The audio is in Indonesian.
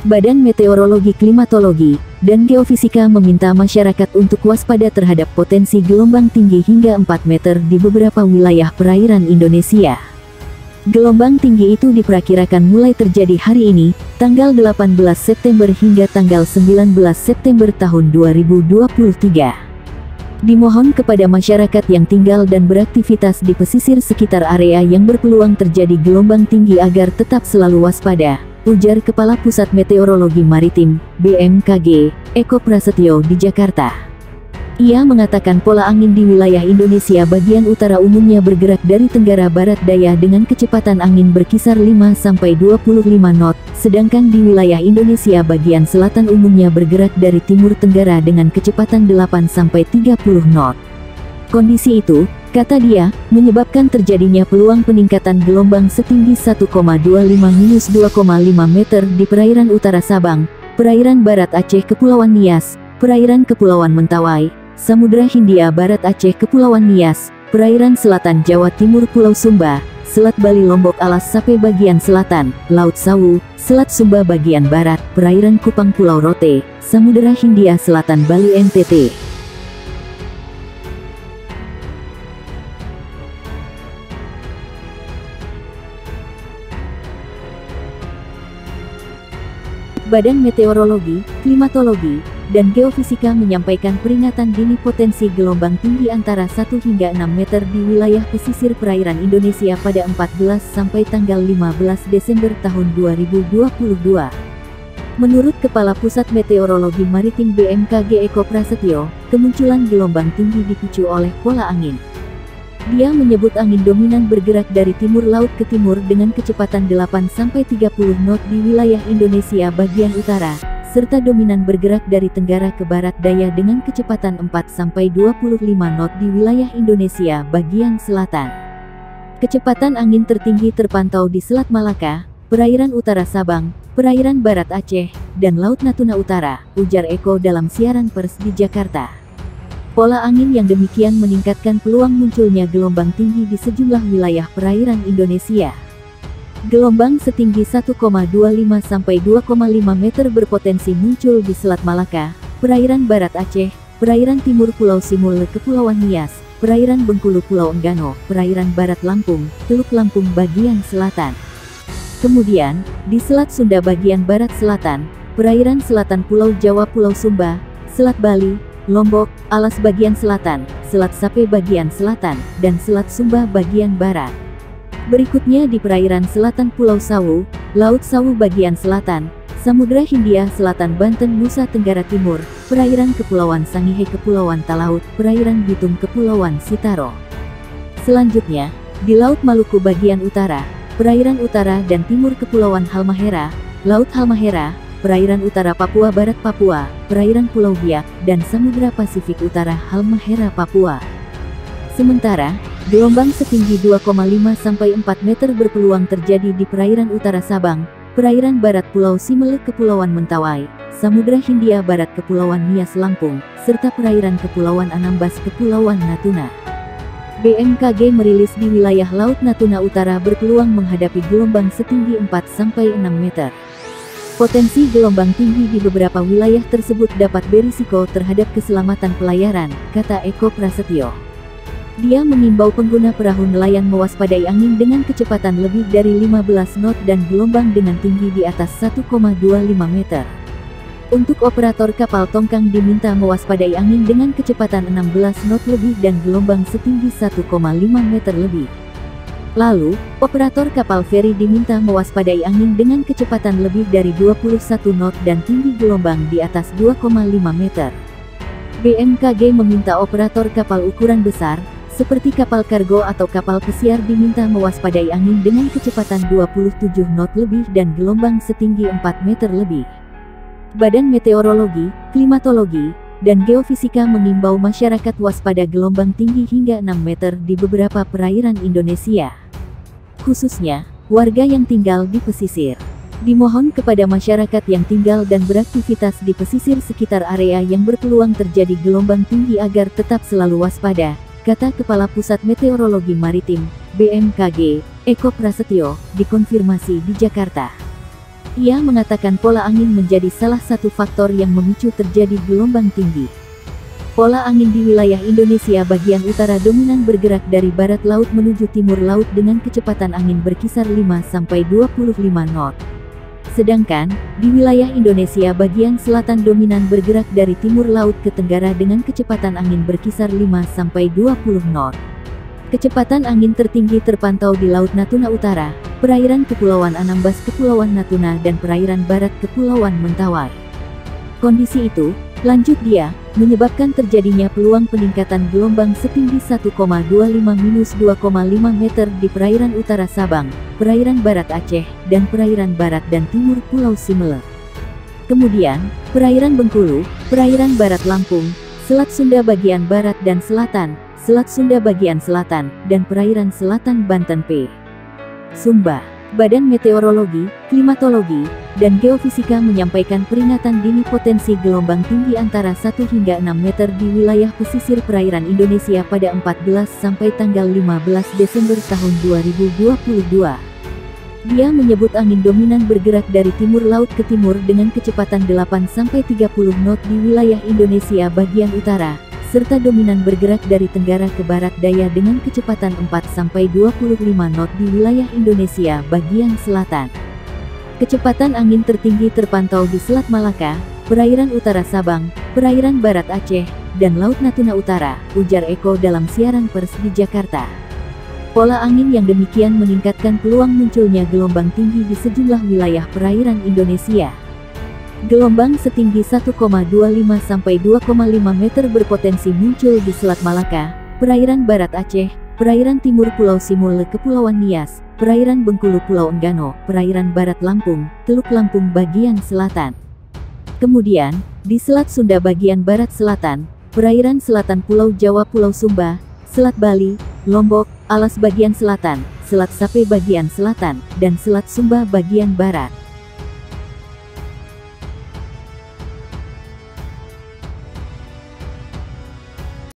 Badan Meteorologi, Klimatologi, dan Geofisika meminta masyarakat untuk waspada terhadap potensi gelombang tinggi hingga 4 meter di beberapa wilayah perairan Indonesia. Gelombang tinggi itu diperkirakan mulai terjadi hari ini, tanggal 18 September hingga tanggal 19 September tahun 2023. Dimohon kepada masyarakat yang tinggal dan beraktivitas di pesisir sekitar area yang berpeluang terjadi gelombang tinggi agar tetap selalu waspada, ujar Kepala Pusat Meteorologi Maritim, BMKG, Eko Prasetyo di Jakarta. Ia mengatakan pola angin di wilayah Indonesia bagian utara umumnya bergerak dari tenggara barat daya dengan kecepatan angin berkisar 5-25 knot, sedangkan di wilayah Indonesia bagian selatan umumnya bergerak dari timur tenggara dengan kecepatan 8-30 knot. Kondisi itu, kata dia, menyebabkan terjadinya peluang peningkatan gelombang setinggi 1,25-2,5 meter di perairan utara Sabang, perairan barat Aceh Kepulauan Nias, perairan Kepulauan Mentawai, Samudra Hindia Barat Aceh Kepulauan Nias, perairan selatan Jawa Timur Pulau Sumba, Selat Bali Lombok Alas Sape bagian selatan, Laut Sawu, Selat Sumba bagian barat, perairan Kupang Pulau Rote, Samudra Hindia Selatan Bali NTT. Badan Meteorologi, Klimatologi, dan Geofisika menyampaikan peringatan dini potensi gelombang tinggi antara 1 hingga 6 meter di wilayah pesisir perairan Indonesia pada 14 sampai tanggal 15 Desember tahun 2022. Menurut Kepala Pusat Meteorologi Maritim BMKG Eko Prasetyo, kemunculan gelombang tinggi dipicu oleh pola angin. Dia menyebut angin dominan bergerak dari timur laut ke timur dengan kecepatan 8-30 knot di wilayah Indonesia bagian utara, serta dominan bergerak dari tenggara ke barat daya dengan kecepatan 4-25 knot di wilayah Indonesia bagian selatan. Kecepatan angin tertinggi terpantau di Selat Malaka, perairan utara Sabang, perairan barat Aceh, dan Laut Natuna Utara, ujar Eko dalam siaran pers di Jakarta. Pola angin yang demikian meningkatkan peluang munculnya gelombang tinggi di sejumlah wilayah perairan Indonesia. Gelombang setinggi 1,25 sampai 2,5 meter berpotensi muncul di Selat Malaka, perairan barat Aceh, perairan timur Pulau Simul Kepulauan Nias, perairan Bengkulu Pulau Enggano, perairan barat Lampung, Teluk Lampung bagian selatan. Kemudian, di Selat Sunda bagian barat selatan, perairan selatan Pulau Jawa Pulau Sumba, Selat Bali, Lombok, Alas bagian selatan, Selat Sape bagian selatan, dan Selat Sumba bagian barat. Berikutnya di perairan selatan Pulau Sawu, Laut Sawu bagian selatan, Samudra Hindia Selatan Banten Nusa Tenggara Timur, perairan Kepulauan Sangihe Kepulauan Talaut, perairan Bitung Kepulauan Sitaro. Selanjutnya, di Laut Maluku bagian utara, perairan utara dan timur Kepulauan Halmahera, Laut Halmahera, perairan utara Papua Barat Papua, perairan Pulau Biak, dan Samudra Pasifik Utara Halmahera Papua. Sementara, gelombang setinggi 2,5 sampai 4 meter berpeluang terjadi di perairan utara Sabang, perairan barat Pulau Simele Kepulauan Mentawai, Samudra Hindia Barat Kepulauan Nias Lampung, serta perairan Kepulauan Anambas Kepulauan Natuna. BMKG merilis di wilayah Laut Natuna Utara berpeluang menghadapi gelombang setinggi 4 sampai 6 meter. Potensi gelombang tinggi di beberapa wilayah tersebut dapat berisiko terhadap keselamatan pelayaran, kata Eko Prasetyo. Dia mengimbau pengguna perahu nelayan mewaspadai angin dengan kecepatan lebih dari 15 knot dan gelombang dengan tinggi di atas 1,25 meter. Untuk operator kapal tongkang diminta mewaspadai angin dengan kecepatan 16 knot lebih dan gelombang setinggi 1,5 meter lebih. Lalu, operator kapal feri diminta mewaspadai angin dengan kecepatan lebih dari 21 knot dan tinggi gelombang di atas 2,5 meter. BMKG meminta operator kapal ukuran besar, seperti kapal kargo atau kapal pesiar diminta mewaspadai angin dengan kecepatan 27 knot lebih dan gelombang setinggi 4 meter lebih. Badan Meteorologi, Klimatologi, dan Geofisika mengimbau masyarakat waspada gelombang tinggi hingga 6 meter di beberapa perairan Indonesia. Khususnya, warga yang tinggal di pesisir. Dimohon kepada masyarakat yang tinggal dan beraktivitas di pesisir sekitar area yang berpeluang terjadi gelombang tinggi agar tetap selalu waspada, kata Kepala Pusat Meteorologi Maritim, BMKG, Eko Prasetyo, dikonfirmasi di Jakarta. Ia mengatakan pola angin menjadi salah satu faktor yang memicu terjadi gelombang tinggi. Pola angin di wilayah Indonesia bagian utara dominan bergerak dari barat laut menuju timur laut dengan kecepatan angin berkisar 5-25 knot. Sedangkan, di wilayah Indonesia bagian selatan dominan bergerak dari timur laut ke tenggara dengan kecepatan angin berkisar 5-20 knot. Kecepatan angin tertinggi terpantau di Laut Natuna Utara, perairan Kepulauan Anambas Kepulauan Natuna dan perairan barat Kepulauan Mentawai. Kondisi itu, lanjut dia, menyebabkan terjadinya peluang peningkatan gelombang setinggi 1,25-2,5 meter di perairan utara Sabang, perairan barat Aceh, dan perairan barat dan timur Pulau Simele. Kemudian, perairan Bengkulu, perairan barat Lampung, Selat Sunda bagian barat dan selatan, Selat Sunda bagian selatan, dan perairan selatan Banten P. Sumba. Badan Meteorologi, Klimatologi, dan Geofisika menyampaikan peringatan dini potensi gelombang tinggi antara 1 hingga 6 meter di wilayah pesisir perairan Indonesia pada 14 sampai tanggal 15 Desember tahun 2022. Dia menyebut angin dominan bergerak dari timur laut ke timur dengan kecepatan 8-30 knot di wilayah Indonesia bagian utara, serta dominan bergerak dari tenggara ke barat daya dengan kecepatan 4-25 knot di wilayah Indonesia bagian selatan. Kecepatan angin tertinggi terpantau di Selat Malaka, perairan utara Sabang, perairan barat Aceh, dan Laut Natuna Utara, ujar Eko dalam siaran pers di Jakarta. Pola angin yang demikian meningkatkan peluang munculnya gelombang tinggi di sejumlah wilayah perairan Indonesia. Gelombang setinggi 1,25-2,5 meter berpotensi muncul di Selat Malaka, perairan barat Aceh, perairan timur Pulau Simele Kepulauan Nias, perairan Bengkulu Pulau Enggano, perairan barat Lampung, Teluk Lampung bagian selatan. Kemudian, di Selat Sunda bagian barat selatan, perairan selatan Pulau Jawa Pulau Sumba, Selat Bali, Lombok, Alas bagian selatan, Selat Sape bagian selatan, dan Selat Sumba bagian barat.